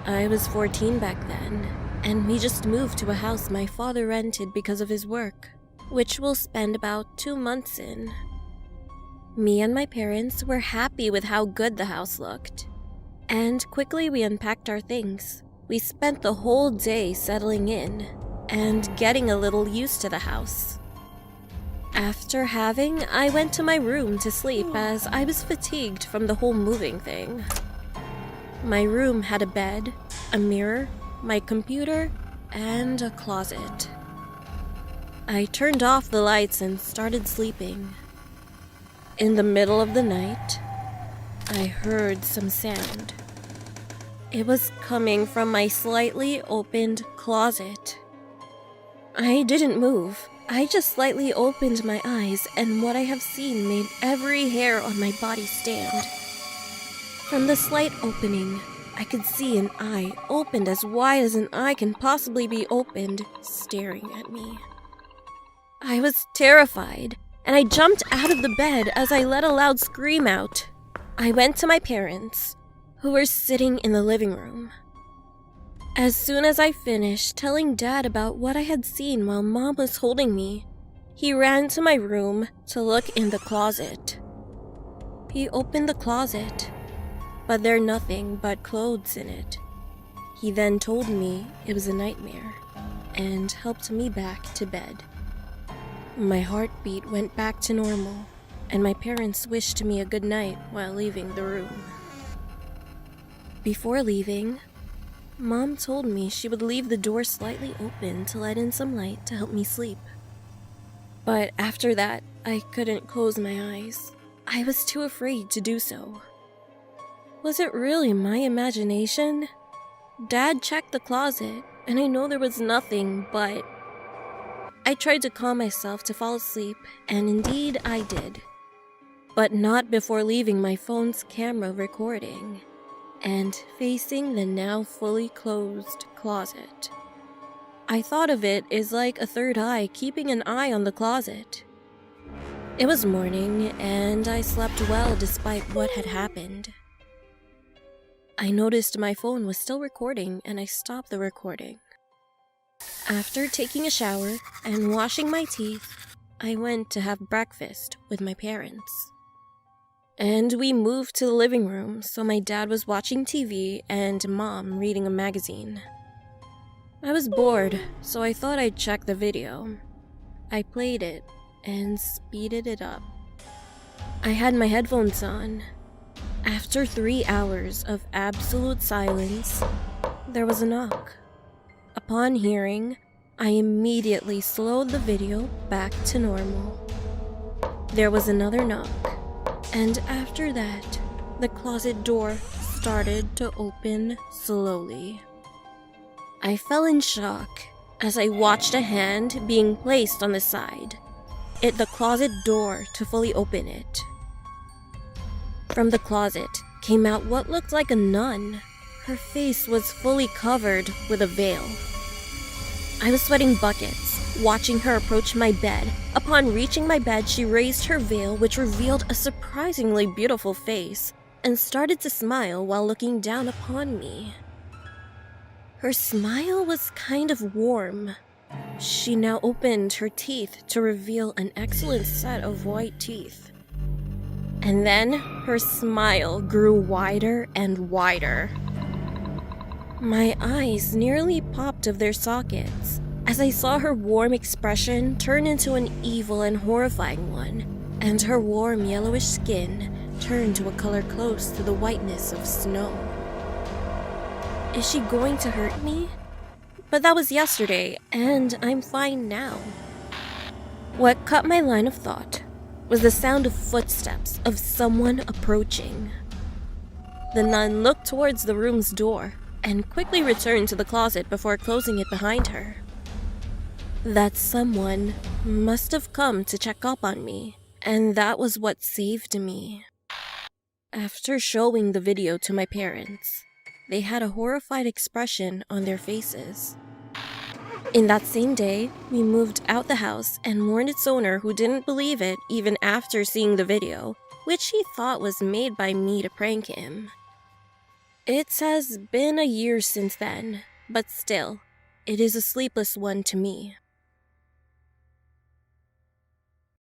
I was 14 back then, and we just moved to a house my father rented because of his work, which we'll spend about 2 months in. Me and my parents were happy with how good the house looked, and quickly we unpacked our things. We spent the whole day settling in and getting a little used to the house. After having, I went to my room to sleep as I was fatigued from the whole moving thing. My room had a bed, a mirror, my computer, and a closet. I turned off the lights and started sleeping. In the middle of the night, I heard some sound. It was coming from my slightly opened closet. I didn't move. I just slightly opened my eyes, and what I have seen made every hair on my body stand. From the slight opening, I could see an eye opened as wide as an eye can possibly be opened, staring at me. I was terrified, and I jumped out of the bed as I let a loud scream out. I went to my parents, who were sitting in the living room. As soon as I finished telling Dad about what I had seen while Mom was holding me, he ran to my room to look in the closet. He opened the closet, but there were nothing but clothes in it. He then told me it was a nightmare and helped me back to bed. My heartbeat went back to normal, and my parents wished me a good night while leaving the room. Before leaving, Mom told me she would leave the door slightly open to let in some light to help me sleep. But after that, I couldn't close my eyes. I was too afraid to do so. Was it really my imagination? Dad checked the closet, and I know there was nothing, but I tried to calm myself to fall asleep, and indeed I did. But not before leaving my phone's camera recording and facing the now fully closed closet. I thought of it as like a third eye keeping an eye on the closet. It was morning, and I slept well despite what had happened. I noticed my phone was still recording, and I stopped the recording. After taking a shower and washing my teeth, I went to have breakfast with my parents. And we moved to the living room, so my dad was watching TV and Mom reading a magazine. I was bored, so I thought I'd check the video. I played it and speeded it up. I had my headphones on. After 3 hours of absolute silence, there was a knock. Upon hearing, I immediately slowed the video back to normal. There was another knock. And after that, the closet door started to open slowly. I fell in shock as I watched a hand being placed on the side, the closet door to fully open it. From the closet came out what looked like a nun. Her face was fully covered with a veil. I was sweating buckets, watching her approach my bed. Upon reaching my bed, she raised her veil, which revealed a surprisingly beautiful face, and started to smile while looking down upon me. Her smile was kind of warm. She now opened her teeth to reveal an excellent set of white teeth. And then her smile grew wider and wider. My eyes nearly popped of their sockets as I saw her warm expression turn into an evil and horrifying one, and her warm yellowish skin turned to a color close to the whiteness of snow. Is she going to hurt me? But that was yesterday, and I'm fine now. What cut my line of thought was the sound of footsteps of someone approaching. The nun looked towards the room's door and quickly returned to the closet before closing it behind her. That someone must have come to check up on me, and that was what saved me. After showing the video to my parents, they had a horrified expression on their faces. In that same day, we moved out the house and warned its owner, who didn't believe it even after seeing the video, which he thought was made by me to prank him. It has been a year since then, but still, it is a sleepless one to me.